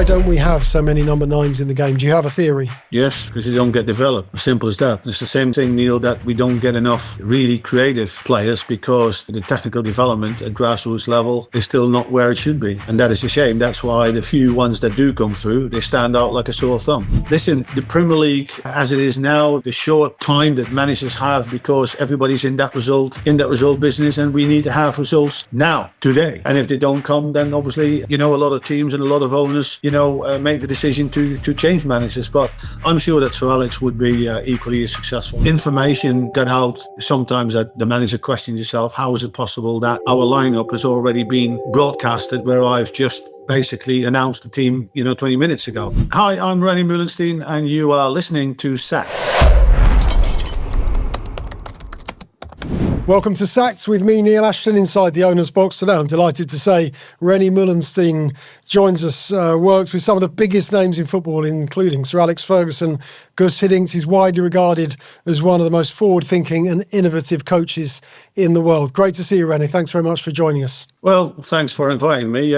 Why don't we have so many number 9s in the game? Do you have a theory? Yes, because they don't get developed. Simple as that. It's the same thing, Neil, that we don't get enough really creative players because the technical development at grassroots level is still not where it should be. And that is a shame. That's why the few ones that do come through, they stand out like a sore thumb. Listen, the Premier League, as it is now, the short time that managers have because everybody's in that result business, and we need to have results now, today. And if they don't come, then obviously, a lot of teams and a lot of owners, make the decision to change managers. But I'm sure that Sir Alex would be equally as successful. Information got out sometimes that the manager questions himself, how is it possible that our lineup has already been broadcasted where I've just basically announced the team, 20 minutes ago. Hi, I'm René Meulensteen and you are listening to Sacked. Welcome to Sacked with me, Neil Ashton, inside the owner's box today. I'm delighted to say René Meulensteen joins us, works with some of the biggest names in football, including Sir Alex Ferguson, Gus Hiddink. He's widely regarded as one of the most forward-thinking and innovative coaches in the world. Great to see you, René. Thanks very much for joining us. Well, thanks for inviting me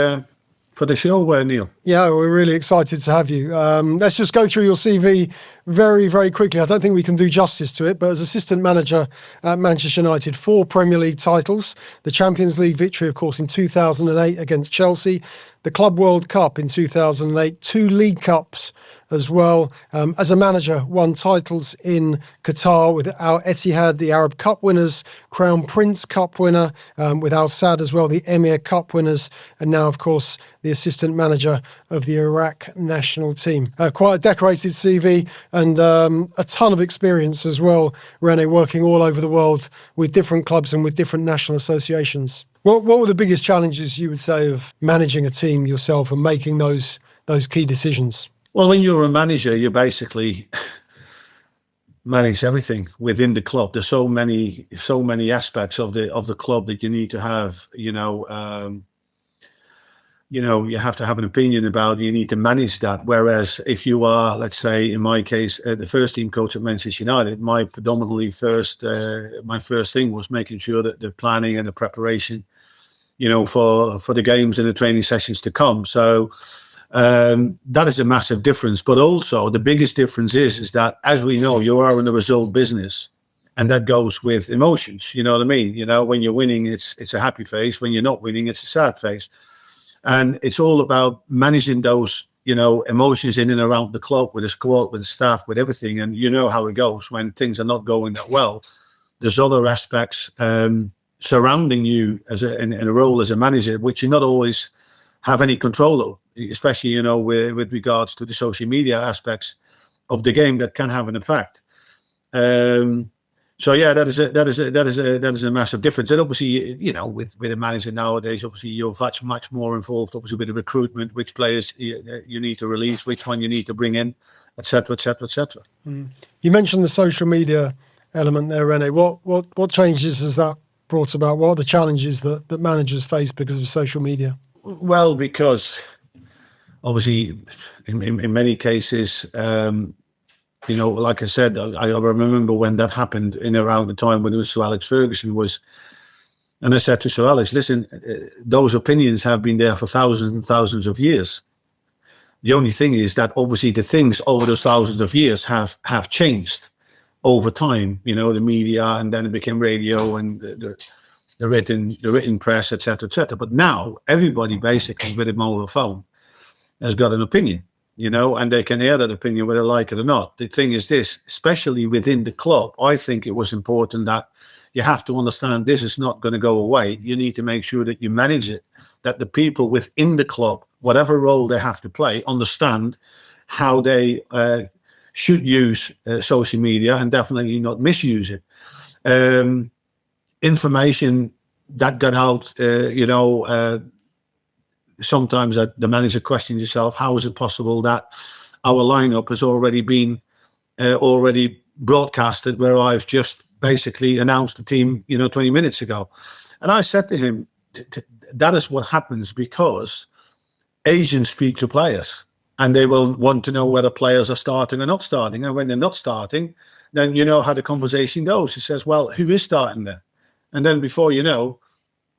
for the show, Neil. Yeah, we're really excited to have you. Let's just go through your CV very, very quickly. I don't think we can do justice to it, but as assistant manager at Manchester United, 4 Premier League titles, the Champions League victory, of course, in 2008 against Chelsea, the Club World Cup in 2008, 2 League Cups as well. As a manager, won titles in Qatar with Al Etihad, the Arab Cup winners, Crown Prince Cup winner with Al Sadd as well, the Emir Cup winners, and now, of course, the assistant manager of the Iraq national team. Quite a decorated CV and a ton of experience as well, Rene, working all over the world with different clubs and with different national associations. What were the biggest challenges, you would say, of managing a team yourself and making those key decisions? Well, when you're a manager, you basically manage everything within the club. There's so many aspects of the club that you need to have. You have to have an opinion about. You need to manage that. Whereas if you are, let's say, in my case, the first team coach at Manchester United, my first thing was making sure that the planning and the preparation, for the games and the training sessions to come. So. That is a massive difference. But also the biggest difference is that, as we know, you are in the result business, and that goes with emotions. You know what I mean? When you're winning, it's a happy face. When you're not winning, it's a sad face. And it's all about managing those, emotions in and around the club, with the squad, with the staff, with everything. And you know how it goes when things are not going that well. There's other aspects surrounding you in a role as a manager, which you not always have any control over, especially, with regards to the social media aspects of the game that can have an effect. So yeah, that is a massive difference. And obviously, with a manager nowadays, obviously you're much more involved, obviously, with the recruitment, which players you need to release, which one you need to bring in, etc., etc., etc. You mentioned the social media element there, Rene. What changes has that brought about? What are the challenges that managers face because of social media? Well, because obviously, in many cases, like I said, I remember when that happened in around the time when it was Sir Alex Ferguson and I said to Sir Alex, listen, those opinions have been there for thousands and thousands of years. The only thing is that obviously the things over those thousands of years have changed over time. The media, and then it became radio and the written press, etc., etc. But now everybody basically with a mobile phone has got an opinion, and they can hear that opinion whether they like it or not. The thing is this, especially within the club, I think it was important that you have to understand this is not going to go away. You need to make sure that you manage it, that the people within the club, whatever role they have to play, understand how they should use social media and definitely not misuse it. Information that got out, sometimes that the manager questions himself, how is it possible that our lineup has already been broadcasted where I've just basically announced the team, 20 minutes ago. And I said to him, that is what happens because agents speak to players and they will want to know whether players are starting or not starting. And when they're not starting, then you know how the conversation goes. He says, well, who is starting there? And then before you know,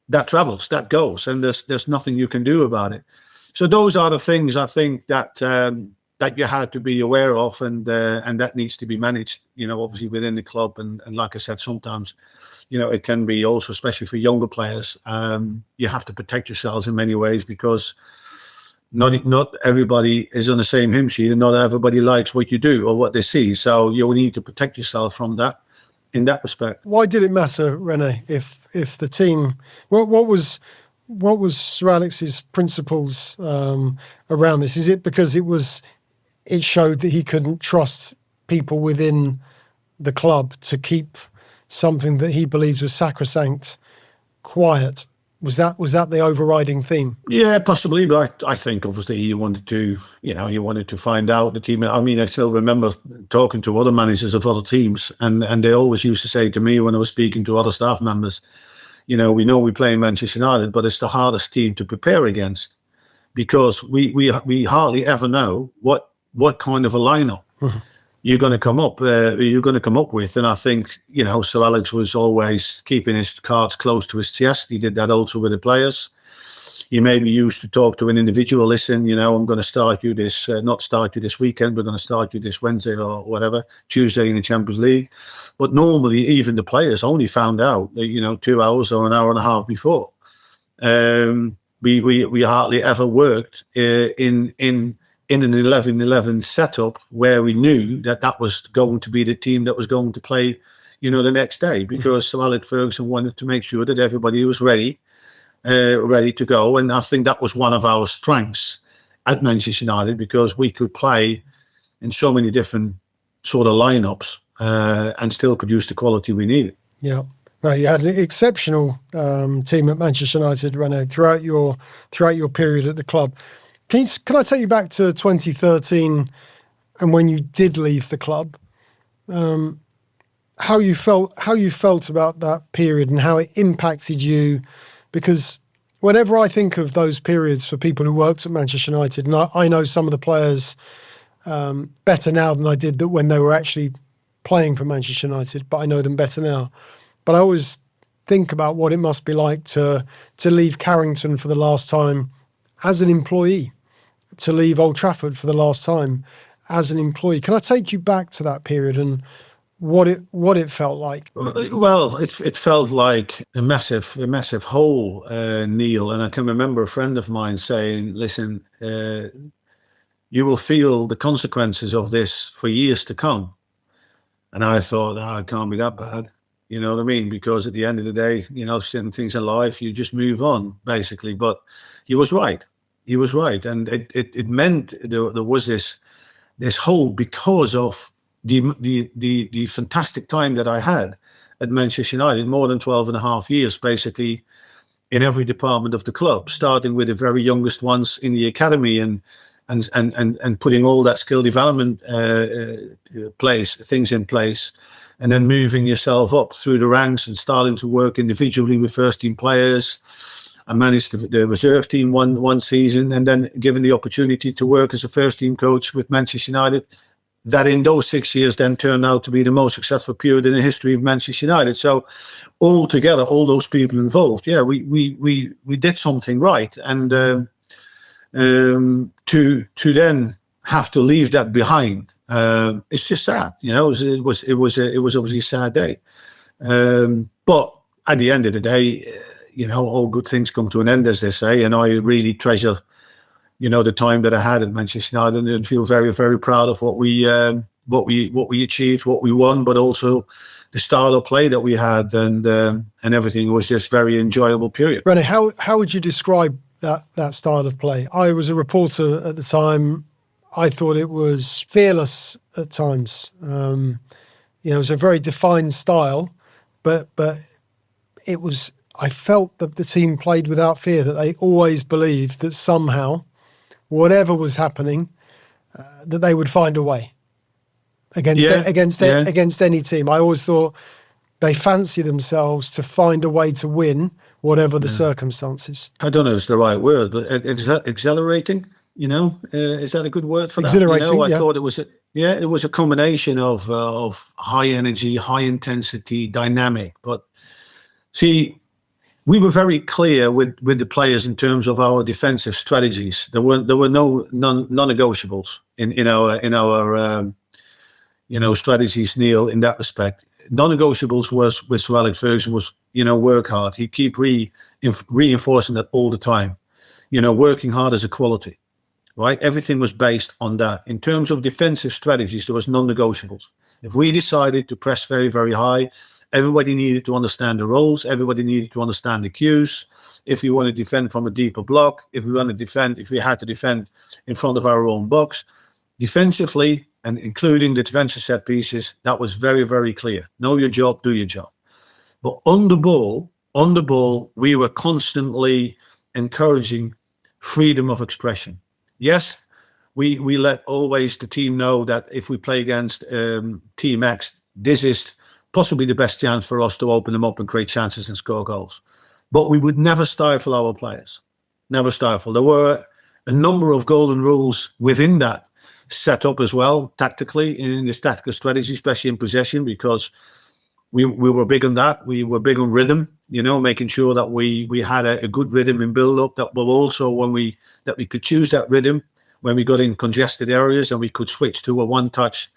that travels, that goes, and there's nothing you can do about it. So those are the things I think that that you had to be aware of, and that needs to be managed, obviously within the club. And like I said, sometimes, it can be also, especially for younger players, you have to protect yourselves in many ways, because not everybody is on the same hymn sheet, and not everybody likes what you do or what they see. So you need to protect yourself from that in that respect. Why did it matter, Rene, if the team, what was Sir Alex's principles around this? Is it because it showed that he couldn't trust people within the club to keep something that he believes was sacrosanct quiet? Was that the overriding theme? Yeah, possibly, but I think obviously he wanted to find out the team. I mean, I still remember talking to other managers of other teams, and they always used to say to me when I was speaking to other staff members, we know we play in Manchester United, but it's the hardest team to prepare against, because we hardly ever know what kind of a lineup you're going to come up with. And I think, Sir Alex was always keeping his cards close to his chest. He did that also with the players. He maybe used to talk to an individual. Listen, I'm going to start you this, not start you this weekend. We're going to start you this Wednesday or whatever, Tuesday in the Champions League. But normally, even the players only found out, 2 hours or an hour and a half before. We hardly ever worked in an 11-11 setup where we knew that was going to be the team that was going to play, the next day, because Sir Alex Ferguson wanted to make sure that everybody was ready to go. And I think that was one of our strengths at Manchester United, because we could play in so many different sort of lineups and still produce the quality we needed. Yeah. No, you had an exceptional team at Manchester United, Rene, throughout your period at the club. Can I take you back to 2013 and when you did leave the club? How you felt about that period and how it impacted you? Because whenever I think of those periods for people who worked at Manchester United, and I know some of the players better now than I did when they were actually playing for Manchester United, but I know them better now. But I always think about what it must be like to leave Carrington for the last time as an employee, to leave Old Trafford for the last time as an employee. Can I take you back to that period and what it felt like? Well, it felt like a massive hole, Neil. And I can remember a friend of mine saying, "Listen, you will feel the consequences of this for years to come." And I thought, it can't be that bad. You know what I mean? Because at the end of the day, certain things in life, you just move on, basically. But he was right. He was right. And it meant there was this hole because of the fantastic time that I had at Manchester United, more than 12 and a half years, basically, in every department of the club, starting with the very youngest ones in the academy and putting all that skill development things in place, and then moving yourself up through the ranks and starting to work individually with first team players. I managed the reserve team one season, and then given the opportunity to work as a first team coach with Manchester United, that in those 6 years then turned out to be the most successful period in the history of Manchester United. So altogether, all those people involved, we did something right. And to then have to leave that behind, it's just sad. It was obviously a sad day. But at the end of the day, all good things come to an end, as they say, and I really treasure, the time that I had at Manchester United, and feel very, very proud of what we achieved, what we won, but also the style of play that we had, and everything. It was just very enjoyable period. Rene, how would you describe that style of play? I was a reporter at the time. I thought it was fearless at times. It was a very defined style, but it was. I felt that the team played without fear, that they always believed that somehow, whatever was happening, that they would find a way against any team. I always thought they fancy themselves to find a way to win, whatever the circumstances. I don't know if it's the right word, but exhilarating. Is that a good word for that? Exhilarating. I thought it was a combination of high energy, high intensity, dynamic. But see, we were very clear with the players in terms of our defensive strategies. There were no non-negotiables in our strategies, Neil, in that respect. Non-negotiables was with Sir Alex Ferguson was, work hard. He keep reinforcing that all the time. Working hard as a quality, right? Everything was based on that. In terms of defensive strategies, there was non-negotiables. If we decided to press very, very high, everybody needed to understand the roles. Everybody needed to understand the cues. If we want to defend from a deeper block, if we had to defend in front of our own box, defensively, and including the defensive set pieces, that was very, very clear. Know your job, do your job. But on the ball, we were constantly encouraging freedom of expression. Yes, we let always the team know that if we play against Team X, this is possibly the best chance for us to open them up and create chances and score goals. But we would never stifle our players. Never stifle. There were a number of golden rules within that set up as well, tactically, in this tactical strategy, especially in possession, because we were big on that. We were big on rhythm, making sure that we had a good rhythm in build-up, but also that we could choose that rhythm when we got in congested areas and we could switch to a one-touch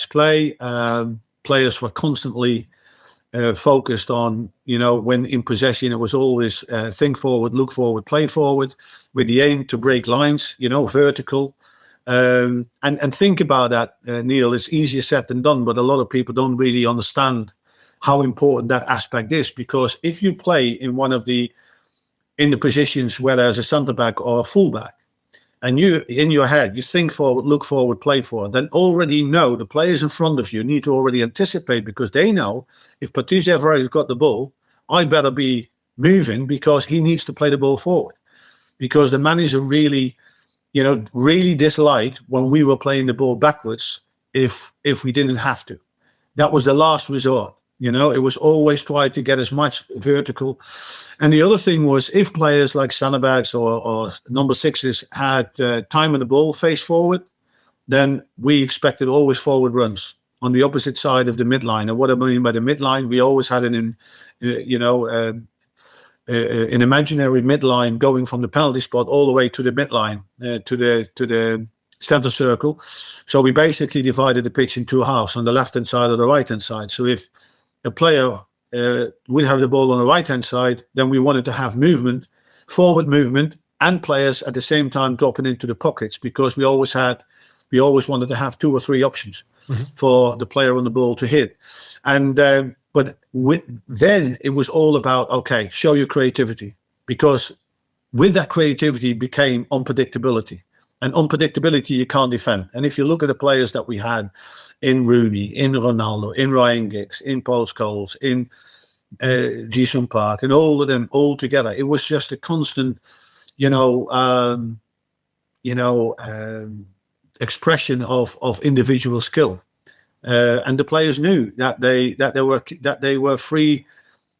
play. Players were constantly focused on, when in possession, it was always think forward, look forward, play forward, with the aim to break lines, vertical. And think about that, Neil. It's easier said than done, but a lot of people don't really understand how important that aspect is. Because if you play in in the positions where there's a centre back or a full back, and you in your head you think forward, look forward, play forward, then already know the players in front of you need to already anticipate, because they know if Patrice Evra has got the ball, I better be moving because he needs to play the ball forward. Because the manager really disliked when we were playing the ball backwards if we didn't have to. That was the last resort. It was always try to get as much vertical. And the other thing was, if players like centre-backs or number sixes had time on the ball face forward, then we expected always forward runs on the opposite side of the midline. And what I mean by the midline, we always had an imaginary midline going from the penalty spot all the way to the midline, to the center circle. So we basically divided the pitch in two halves, on the left-hand side or the right-hand side. So if a player would have the ball on the right-hand side, then we wanted to have forward movement, and players at the same time dropping into the pockets, because we always wanted to have 2 or 3 options for the player on the ball to hit. And but then it was all about, okay, show your creativity, because with that creativity became unpredictability. And unpredictability you can't defend. And if you look at the players that we had in Rooney, in Ronaldo, in Ryan Giggs, in Paul Scholes, in Ji-sung Park, and all of them all together, it was just a constant, expression of individual skill. And the players knew that they were free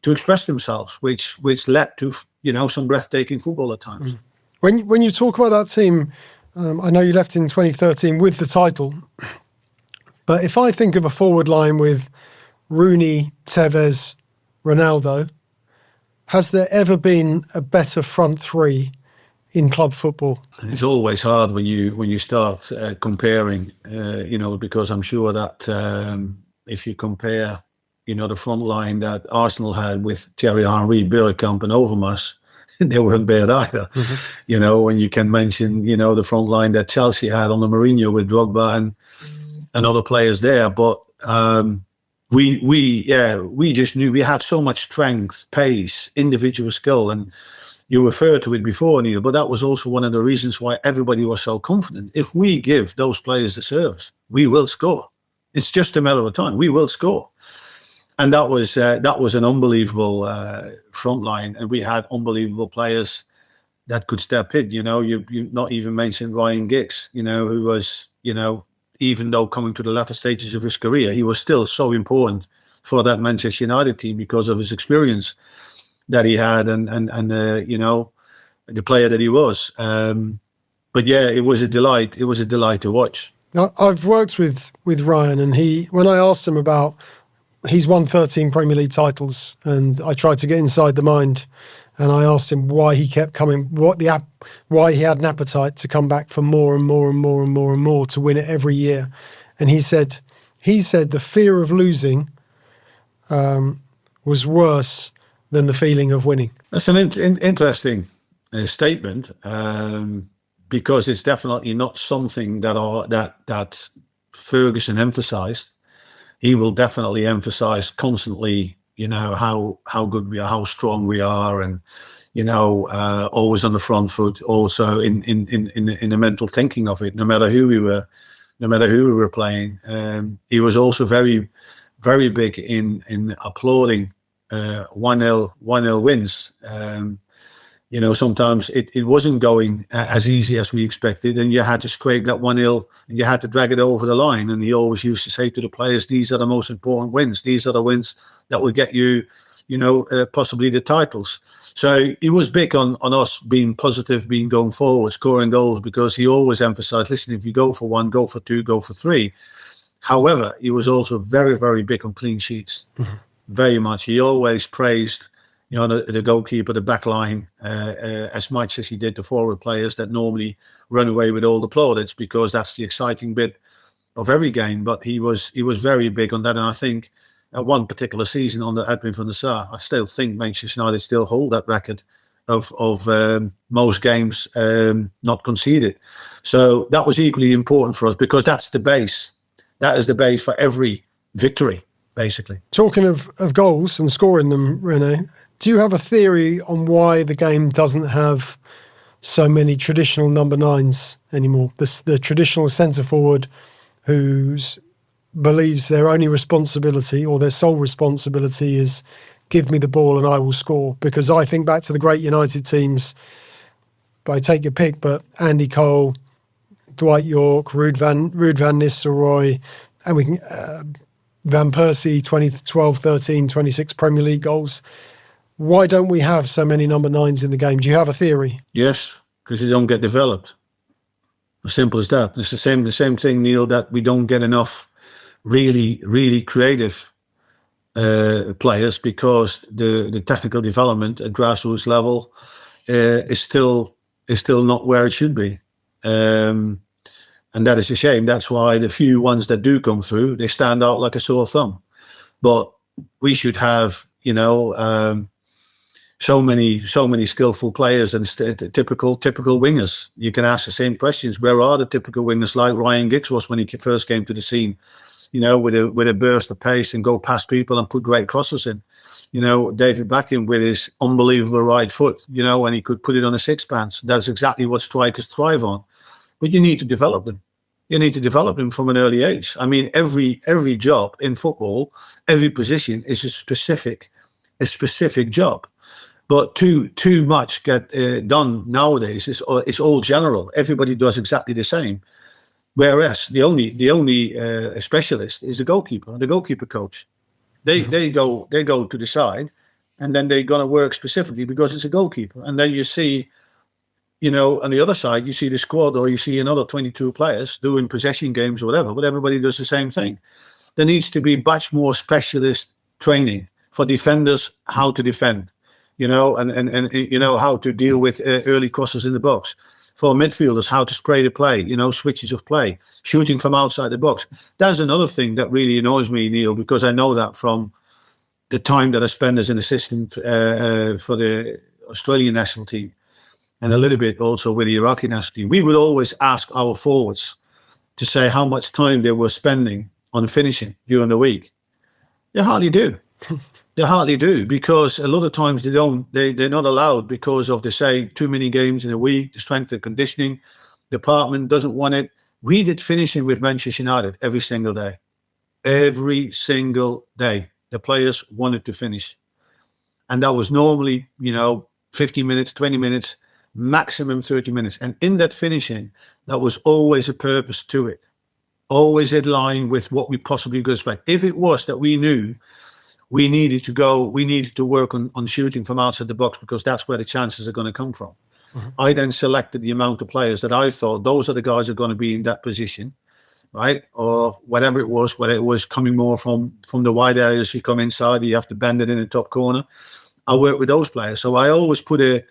to express themselves, which led to some breathtaking football at times. When you talk about that team, I know you left in 2013 with the title, but if I think of a forward line with Rooney, Tevez, Ronaldo, has there ever been a better front three in club football? It's always hard when you start comparing, because I'm sure that if you compare, the front line that Arsenal had with Thierry Henry, Bergkamp and Overmars, they weren't bad either. When you can mention, the front line that Chelsea had under Mourinho with Drogba and other players there. But we just knew we had so much strength, pace, individual skill. And you referred to it before, Neil, but that was also one of the reasons why everybody was so confident. If we give those players the service, we will score. It's just a matter of time. We will score. And that was an unbelievable front line, and we had unbelievable players that could step in. You not even mentioned Ryan Giggs, who was, even though coming to the latter stages of his career, he was still so important for that Manchester United team because of his experience that he had and the player that he was. But yeah, it was a delight. It was a delight to watch. I've worked with Ryan, and when I asked him about he's won 13 Premier League titles, and I tried to get inside the mind, and I asked him why he kept coming, why he had an appetite to come back for more and more and more and more and more to win it every year. And he said the fear of losing was worse than the feeling of winning. That's an interesting statement, because it's definitely not something that Ferguson emphasized. He will definitely emphasize constantly, how good we are, how strong we are, and always on the front foot. Also in the mental thinking of it, no matter who we were playing. He was also very, very big in applauding 1-0 wins. Sometimes it wasn't going as easy as we expected, and you had to scrape that 1-0 and you had to drag it over the line. And he always used to say to the players, these are the most important wins. These are the wins that will get you, possibly the titles. So he was big on us being positive, being going forward, scoring goals, because he always emphasized, listen, if you go for 1, go for 2, go for 3. However, he was also very, very big on clean sheets. Mm-hmm. Very much. He always praised the goalkeeper, the back line, as much as he did the forward players that normally run away with all the plaudits, because that's the exciting bit of every game. But he was very big on that. And I think at one particular season under Edwin van der Sar, I still think Manchester United still hold that record of most games not conceded. So that was equally important for us, because that's the base. That is the base for every victory, basically. Talking of goals and scoring them, Rene, do you have a theory on why the game doesn't have so many traditional number 9s anymore? The traditional centre forward who believes their only responsibility or their sole responsibility is give me the ball and I will score. Because I think back to the great United teams, I take your pick, but Andy Cole, Dwight Yorke, Ruud van Nistelrooy, and we can Van Persie, 2012, 13, 26 Premier League goals. Why don't we have so many number 9s in the game? Do you have a theory? Yes, because they don't get developed. As simple as that. It's the same thing, Neil, that we don't get enough really, really creative players, because the technical development at grassroots level is still not where it should be. And that is a shame. That's why the few ones that do come through, they stand out like a sore thumb. But we should have, so many skillful players and typical wingers. You can ask the same questions. Where are the typical wingers like Ryan Giggs was when he first came to the scene? With a burst of pace and go past people and put great crosses in. David Beckham with his unbelievable right foot. And he could put it on a sixpence. That's exactly what strikers thrive on. But you need to develop them. You need to develop them from an early age. I mean, every job in football, every position is a specific job. But too much get done nowadays. It's all general. Everybody does exactly the same. Whereas the only specialist is the goalkeeper coach. They go to the side, and then they're gonna work specifically because it's a goalkeeper. And then you see, on the other side, you see the squad, or you see another 22 players doing possession games or whatever. But everybody does the same thing. There needs to be much more specialist training for defenders, how to defend. And how to deal with early crosses in the box. For midfielders, how to spray the play, switches of play, shooting from outside the box. That's another thing that really annoys me, Neil, because I know that from the time that I spent as an assistant for the Australian national team, and a little bit also with the Iraqi national team. We would always ask our forwards to say how much time they were spending on finishing during the week. They hardly do. They hardly do, because a lot of times they're not allowed because of, they say, too many games in a week. The strength and conditioning department doesn't want it. We did finishing with Manchester United every single day. Every single day. The players wanted to finish. And that was normally, 15 minutes, 20 minutes, maximum 30 minutes. And in that finishing, that was always a purpose to it. Always in line with what we possibly could expect. If it was that we knew we needed to work on shooting from outside the box, because that's where the chances are going to come from. Mm-hmm. I then selected the amount of players that I thought those are the guys who are going to be in that position. right? Or whatever it was, whether it was coming more from the wide areas, you come inside, you have to bend it in the top corner. I work with those players. So I always put an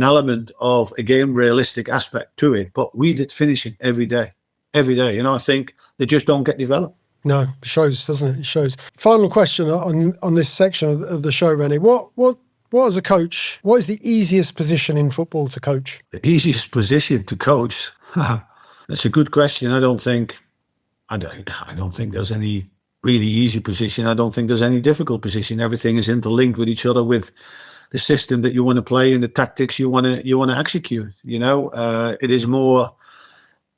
element of a game realistic aspect to it. But we did finishing every day. I think they just don't get developed. No, it shows, doesn't it? It shows. Final question on this section of the show, Rene. What as a coach, what is the easiest position in football to coach? The easiest position to coach? That's a good question. I don't think there's any really easy position. I don't think there's any difficult position. Everything is interlinked with each other, with the system that you want to play and the tactics you want to execute. It is more.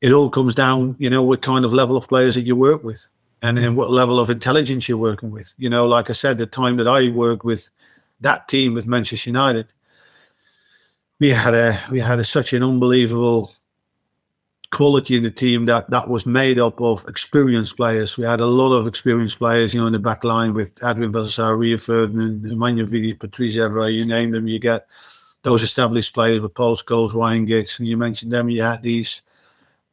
It all comes down, what kind of level of players that you work with, and then what level of intelligence you're working with. Like I said, the time that I worked with that team with Manchester United, we had such an unbelievable quality in the team that was made up of experienced players. We had a lot of experienced players, in the back line with Edwin van der Sar, Rio Ferdinand, Emmanuel Vidi, Patrice Evra, you name them. You get those established players with Paul Scholes, Ryan Giggs, and you mentioned them. You had these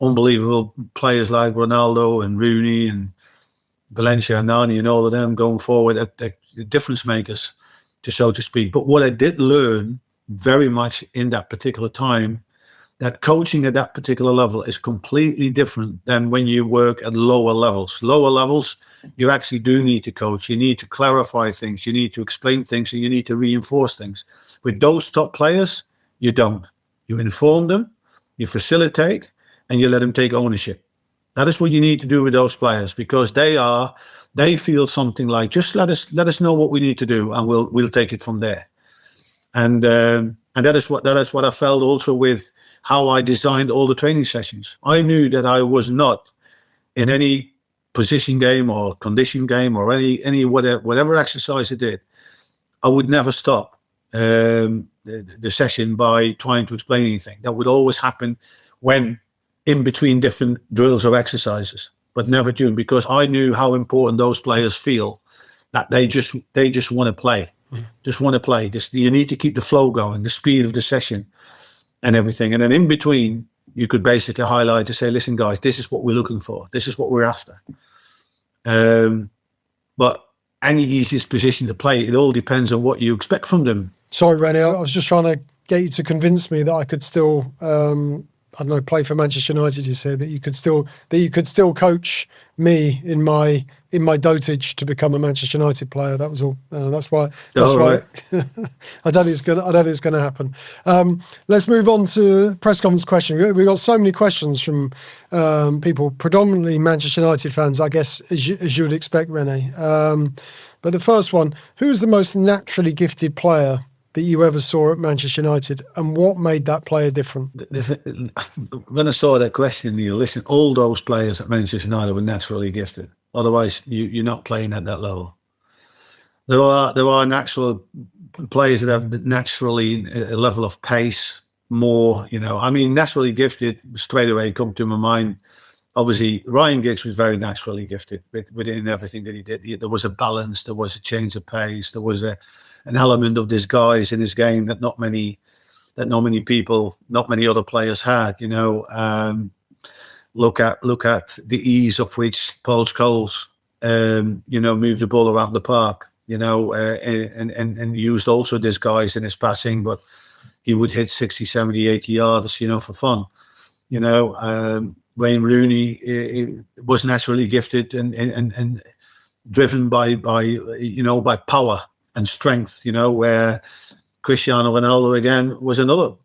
unbelievable players like Ronaldo and Rooney and Valencia and Nani and all of them going forward, the difference makers, so to speak. But what I did learn very much in that particular time, that coaching at that particular level is completely different than when you work at lower levels. Lower levels, you actually do need to coach. You need to clarify things. You need to explain things, and you need to reinforce things. With those top players, you don't. You inform them, you facilitate, and you let them take ownership. That is what you need to do with those players, because they feel something like, just let us know what we need to do, and we'll take it from there. And that is what I felt also with how I designed all the training sessions. I knew that I was not in any position game or condition game or any whatever exercise I did. I would never stop the session by trying to explain anything. That would always happen when in between different drills or exercises, but never doing, because I knew how important those players feel, that they just want to play. Just want to play. You need to keep the flow going, the speed of the session and everything. And then in between, you could basically highlight to say, listen, guys, this is what we're looking for. This is what we're after. But any easiest position to play, it all depends on what you expect from them. Sorry, Rene, I was just trying to get you to convince me that I could still, play for Manchester United. You said that you could still coach me in my dotage to become a Manchester United player. That was all. That's why. Right. I don't think it's going to happen. Let's move on to press conference question. We've got so many questions from people, predominantly Manchester United fans, I guess, as you would expect, Rene. But the first one: who's the most naturally gifted player that you ever saw at Manchester United, and what made that player different? When I saw that question, Neil, listen, all those players at Manchester United were naturally gifted. Otherwise, you're not playing at that level. There are natural players that have naturally a level of pace more. Naturally gifted straight away come to my mind. Obviously, Ryan Giggs was very naturally gifted within everything that he did. There was a balance, there was a change of pace, there was an element of disguise in his game that not many people, not many other players had. Look at the ease of which Paul Scholes, moved the ball around the park, and used also disguise in his passing, but he would hit 60, 70, 80 yards, for fun. Wayne Rooney was naturally gifted and driven by power and strength, where Cristiano Ronaldo again was another,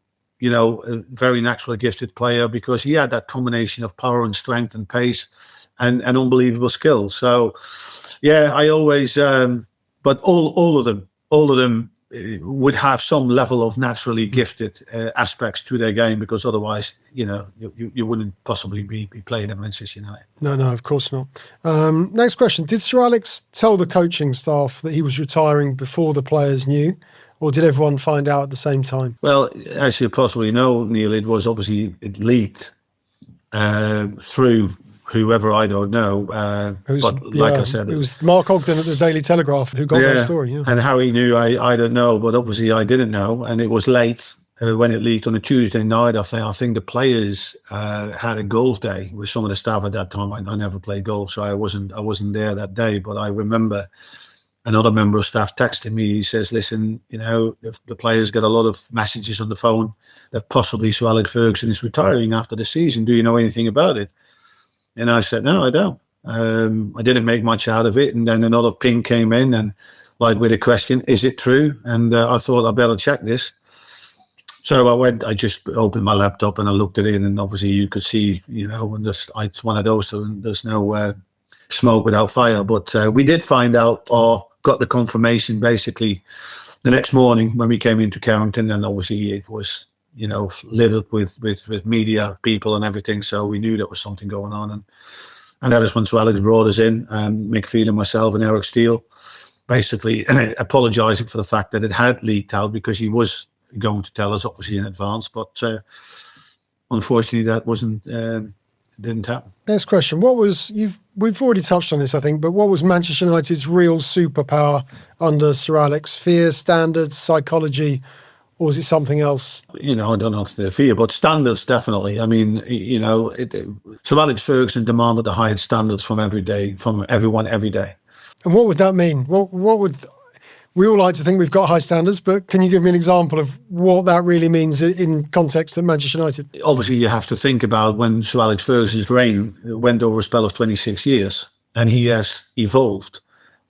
a very naturally gifted player, because he had that combination of power and strength and pace and unbelievable skill. So, yeah, I always, but all of them would have some level of naturally gifted aspects to their game, because otherwise, you wouldn't possibly be playing at Manchester United. No, of course not. Next question. Did Sir Alex tell the coaching staff that he was retiring before the players knew, or did everyone find out at the same time? Well, as you possibly know, Neil, it leaked through whoever, I don't know. I said, it was Mark Ogden at the Daily Telegraph who got that story. Yeah. And how he knew, I don't know, but obviously I didn't know, and it was late. when it leaked on a Tuesday night, I think the players had a golf day with some of the staff at that time. I never played golf, so I wasn't there that day. But I remember another member of staff texted me. He says, "Listen, the players get a lot of messages on the phone that possibly Sir Alex Ferguson is retiring after the season. Do you know anything about it?" And I said, "No, I don't." I didn't make much out of it. And then another ping came in, and like with a question, "Is it true?" And I thought I better check this. So I just opened my laptop and I looked at it, and obviously you could see, when it's one of those, so there's no smoke without fire. But we did find out, or got the confirmation basically the next morning when we came into Carrington, and obviously it was, littered with media people and everything. So we knew there was something going on. And that is when Sir Alex brought us in, Mick Phelan, myself and Eric Steele, basically apologising for the fact that it had leaked out, because he was going to tell us obviously in advance, but unfortunately that didn't happen. Next question. We've already touched on this, I think, but what was Manchester United's real superpower under Sir Alex? Fear, standards, psychology, or was it something else? I don't know if they're fear, but standards, definitely. I mean, Sir Alex Ferguson demanded the highest standards from everyone every day. And what would that mean? We all like to think we've got high standards, but can you give me an example of what that really means in context at Manchester United? Obviously, you have to think about when Sir Alex Ferguson's reign went over a spell of 26 years, and he has evolved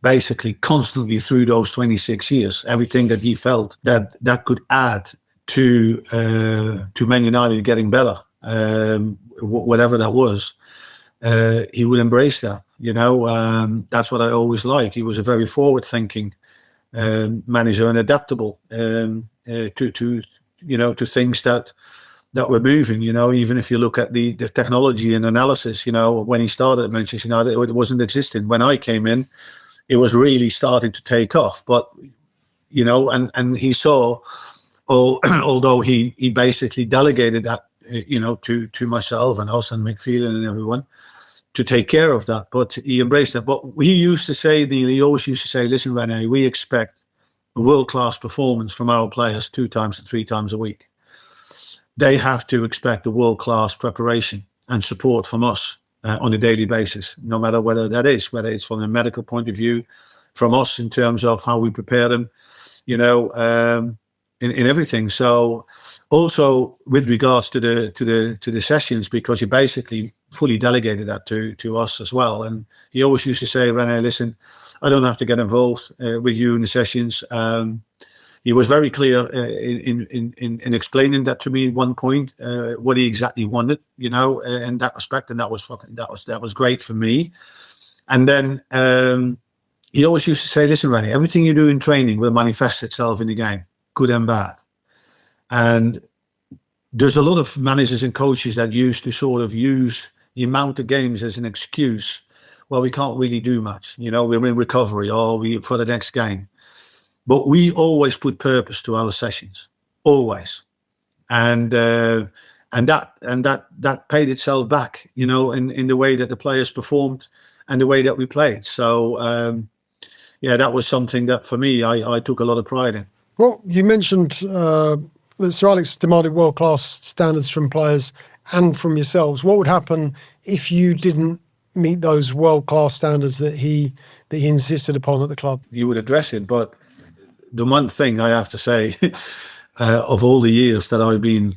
basically constantly through those 26 years. Everything that he felt that could add to Man United getting better, whatever that was, he would embrace that. That's what I always liked. He was a very forward-thinking manager and adaptable to things that were moving. Even if you look at the technology and analysis, when he started at Manchester United, it wasn't existing. When I came in, it was really starting to take off. But and he saw, although he basically delegated that to myself and us and Mick Phelan and everyone to take care of that, but he embraced that. But he always used to say, "Listen, Rene, we expect a world-class performance from our players 2 times to 3 times a week. They have to expect a world-class preparation and support from us on a daily basis, no matter whether it's from a medical point of view, from us in terms of how we prepare them, in everything." So also with regards to the sessions, because he basically fully delegated that to us as well. And he always used to say, "Rene, listen, I don't have to get involved with you in the sessions." He was very clear in explaining that to me at one point, what he exactly wanted, in that respect, and that was great for me. And then he always used to say, "Listen, Rene, everything you do in training will manifest itself in the game, good and bad." And there's a lot of managers and coaches that used to sort of use the amount of games as an excuse. Well, we can't really do much. We're in recovery, or for the next game. But we always put purpose to our sessions, always, and that paid itself back, in the way that the players performed and the way that we played. So that was something that for me I took a lot of pride in. Well, you mentioned that Sir Alex demanded world-class standards from players and from yourselves. What would happen if you didn't meet those world-class standards that he insisted upon at the club? You would address it, but the one thing I have to say, of all the years that I've been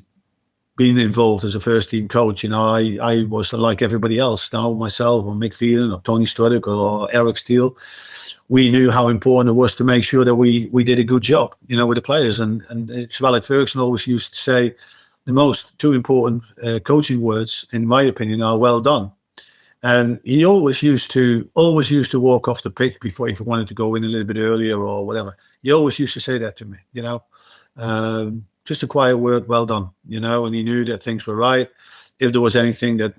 involved as a first-team coach, I was like everybody else. Now myself or Mick Phelan or Tony Strudwick or Eric Steele, we knew how important it was to make sure that we did a good job, with the players. And Sir Alex Ferguson always used to say the most 2 important coaching words, in my opinion, are "well done." And he always used to walk off the pitch before, if he wanted to go in a little bit earlier or whatever. He always used to say that to me, just a quiet word, "well done," and he knew that things were right. If there was anything that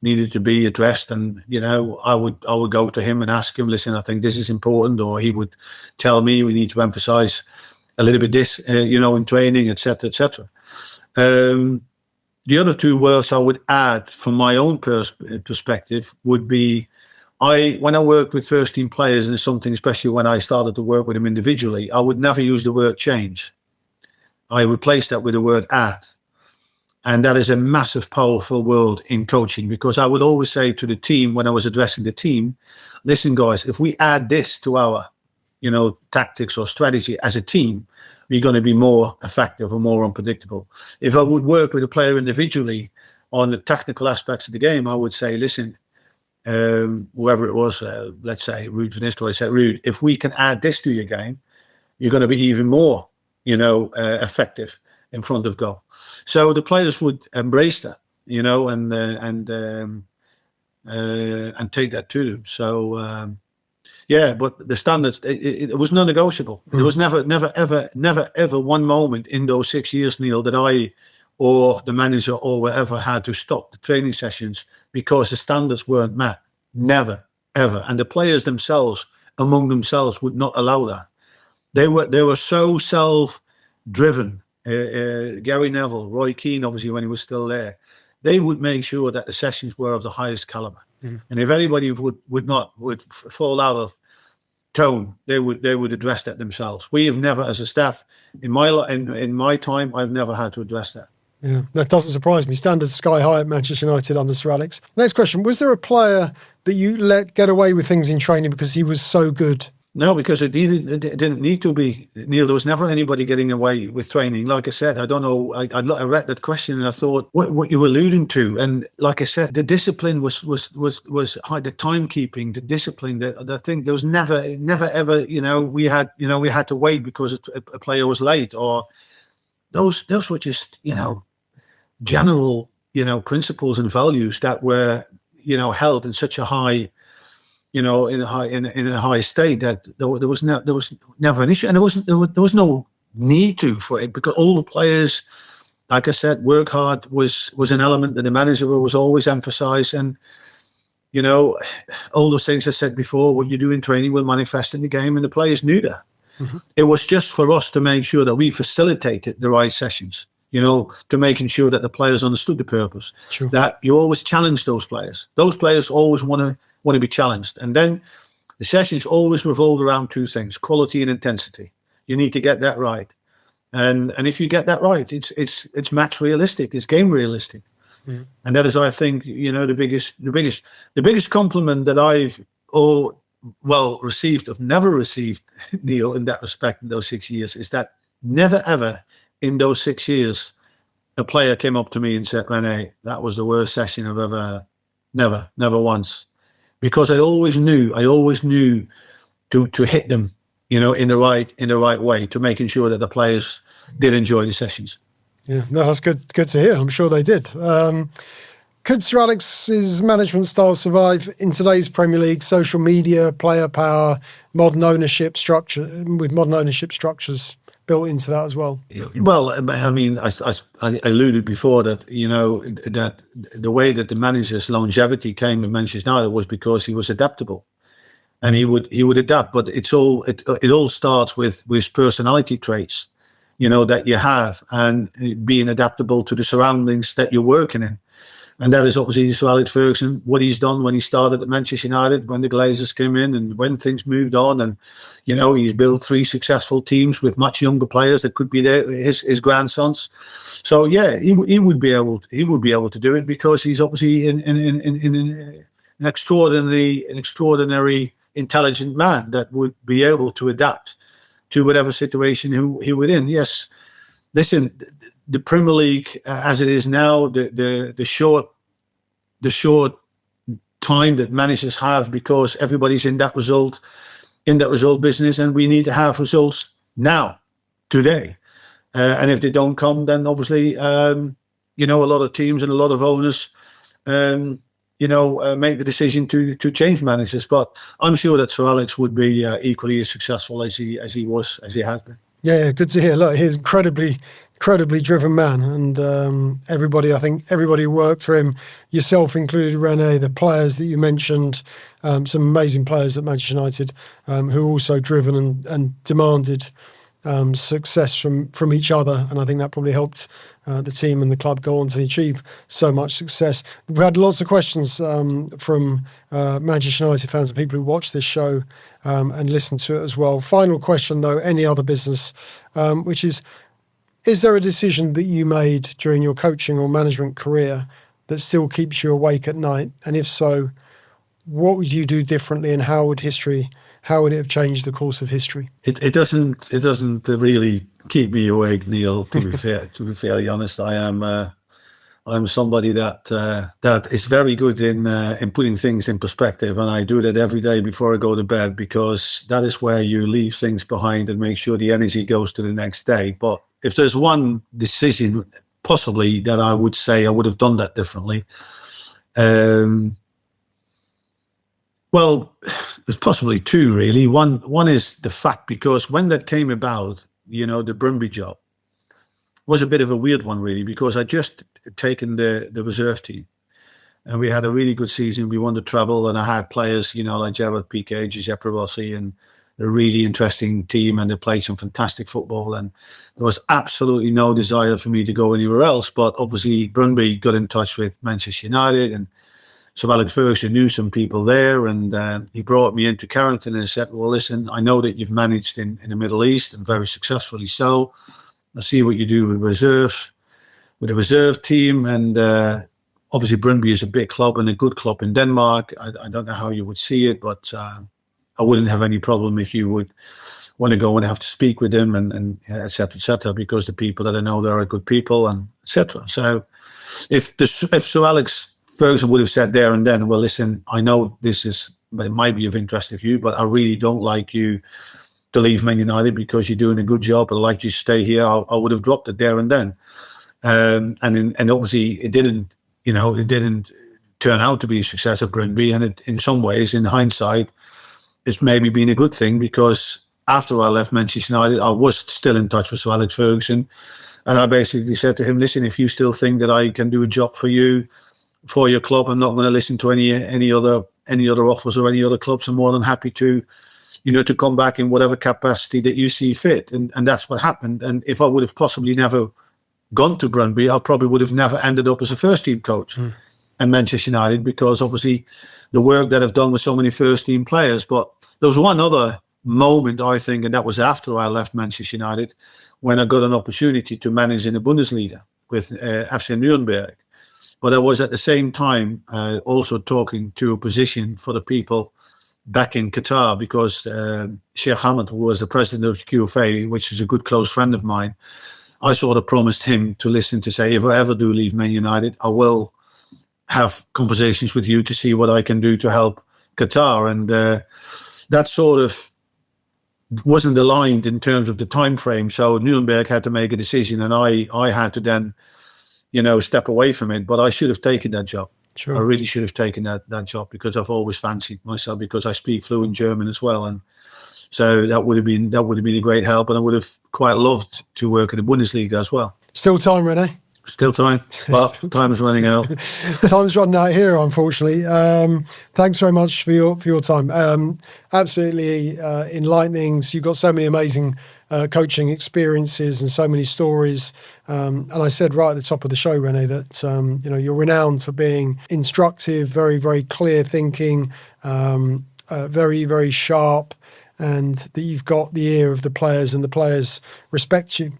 needed to be addressed, and I would go to him and ask him, "Listen, I think this is important," or he would tell me, "We need to emphasize a little bit this, in training, etc., etc." The other 2 words I would add from my own perspective would be, when I worked with first-team players, and it's something, especially when I started to work with them individually, I would never use the word change. I replaced that with the word add. And that is a massive, powerful word in coaching, because I would always say to the team when I was addressing the team, listen, guys, if we add this to our, tactics or strategy as a team, we're going to be more effective or more unpredictable. If I would work with a player individually on the technical aspects of the game, I would say, listen, whoever it was, let's say Ruud van Nistelrooy said, Ruud, if we can add this to your game, you're going to be even more, effective in front of goal. So the players would embrace that, and take that to them. So but the standards, it was non-negotiable. There was never ever one moment in those 6 years, Neil, that I or the manager or whatever had to stop the training sessions because the standards weren't met. Never, ever. And the players themselves, among themselves, would not allow that. They were so self-driven. Gary Neville, Roy Keane, obviously when he was still there, they would make sure that the sessions were of the highest caliber. And if anybody would fall out of tone, they would address that themselves. We have never, as a staff, in my time, I've never had to address that. Yeah, that doesn't surprise me. Standards sky high at Manchester United under Sir Alex. Next question: was there a player that you let get away with things in training because he was so good? No, because it didn't need to be, Neil. There was never anybody getting away with training. Like I said, I don't know. I read that question and I thought what you were alluding to. And like I said, the discipline was high. The timekeeping, the discipline. The thing. There was never ever. We had to wait because a player was late, or those were just general principles and values that were held in such a high. In a high state, that there was never an issue, and there was no need for it, because all the players, like I said, work hard was an element that the manager was always emphasized, and all those things I said before, what you do in training will manifest in the game, and the players knew that. It was just for us to make sure that we facilitated the right sessions, to making sure that the players understood the purpose. Sure. That you always challenge those players. Those players always want to be challenged. And then the sessions always revolve around two things: quality and intensity. You need to get that right. And if you get that right, it's match realistic, it's game realistic. And that is, I think, the biggest compliment that I've received, or never received, Neil, in that respect, in those 6 years, is that never ever in those 6 years a player came up to me and said, Rene, that was the worst session I've ever. Never once. Because I always knew to hit them, in the right way, to making sure that the players did enjoy the sessions. Yeah, no, that's good to hear. I'm sure they did. Could Sir Alex's management style survive in today's Premier League? Social media, player power, modern ownership structure, with modern ownership structures built into that as well? Well, I mean, I alluded before that that the way that the manager's longevity came in Manchester United was because he was adaptable, and he would adapt. But it all starts with personality traits, that you have, and being adaptable to the surroundings that you're working in. And that is obviously Sir Alex Ferguson, what he's done when he started at Manchester United, when the Glazers came in and when things moved on. And, he's built 3 successful teams with much younger players that could be his grandsons. So, yeah, he would be able to do it, because he's obviously an extraordinary intelligent man that would be able to adapt to whatever situation he would in. Yes, listen, the Premier League, as it is now, the short time that managers have, because everybody's in that result business, and we need to have results now, today. And if they don't come, then obviously, a lot of teams and a lot of owners, make the decision to change managers. But I'm sure that Sir Alex would be equally as successful as he has been. Yeah, good to hear. Look, he's incredibly driven man, and I think everybody who worked for him, yourself included, Rene, the players that you mentioned, some amazing players at Manchester United, who are also driven and demanded success from each other, and I think that probably helped the team and the club go on to achieve so much success. We've had lots of questions from Manchester United fans and people who watch this show and listen to it as well. Final question though, any other business, which is, Is there a decision that you made during your coaching or management career that still keeps you awake at night? And if so, what would you do differently, and how would it have changed the course of history? It doesn't really keep me awake, Neil. To be fairly honest, I'm somebody that is very good in putting things in perspective, and I do that every day before I go to bed, because that is where you leave things behind and make sure the energy goes to the next day. But if there's one decision possibly that I would say I would have done that differently, well, there's possibly two really. One is the fact, because when that came about, the Brøndby job was a bit of a weird one really, because I just taken the reserve team, and we had a really good season. We won the treble, and I had players, like Gerard Piqué, Giuseppe Rossi, and a really interesting team, and they played some fantastic football, and there was absolutely no desire for me to go anywhere else. But obviously Brøndby got in touch with Manchester United, and Sir Alex Ferguson knew some people there, and he brought me into Carrington and said, well, listen, I know that you've managed in the Middle East, and very successfully so. I see what you do with the reserve team, and obviously Brøndby is a big club and a good club in Denmark. I don't know how you would see it, but I wouldn't have any problem if you would want to go and have to speak with them, and et cetera, because the people that I know there are good people, and et cetera. So if Sir Alex Ferguson would have said there and then, well, listen, I know it might be of interest to you, but I really don't like you to leave Man United because you're doing a good job. I'd like you to stay here. I would have dropped it there and then. And obviously it didn't turn out to be a success at Brøndby. And in some ways, in hindsight, it's maybe been a good thing, because after I left Manchester United, I was still in touch with Sir Alex Ferguson. And I basically said to him, listen, if you still think that I can do a job for you, for your club, I'm not going to listen to any other offers or any other clubs. I'm more than happy to come back in whatever capacity that you see fit. And that's what happened. And if I would have possibly never gone to Brøndby, I probably would have never ended up as a first team coach at Manchester United, because obviously the work that I've done with so many first team players. But there was one other moment, I think, and that was after I left Manchester United, when I got an opportunity to manage in the Bundesliga with FC Nuremberg. But I was at the same time also talking to a position for the people back in Qatar, because Sheikh Hamad, who was the president of the QFA, which is a good close friend of mine, I sort of promised him to listen, to say, if I ever do leave Man United, I will have conversations with you to see what I can do to help Qatar. And that sort of wasn't aligned in terms of the time frame. So Nuremberg had to make a decision, and I had to then, step away from it. But I should have taken that job. Sure. I really should have taken that job, because I've always fancied myself, because I speak fluent German as well, and so that would have been a great help, and I would have quite loved to work in the Bundesliga as well. Still time, Rene? Still time, but time is running out. Time's running out here, unfortunately. Thanks very much for your time. Absolutely enlightening. So you've got so many amazing coaching experiences and so many stories. And I said right at the top of the show, Rene, that you're renowned for being instructive, very, very clear thinking, very, very sharp, and that you've got the ear of the players, and the players respect you.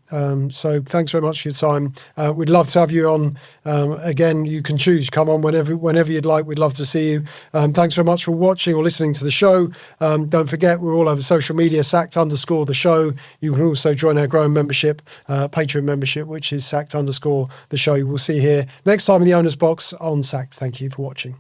So thanks very much for your time. We'd love to have you on again. You can choose. Come on whenever you'd like. We'd love to see you. Thanks very much for watching or listening to the show. Don't forget, we're all over social media, sacked_the show. You can also join our growing membership, Patreon membership, which is sacked_the show. We'll see you here next time in the Owner's Box on Sacked. Thank you for watching.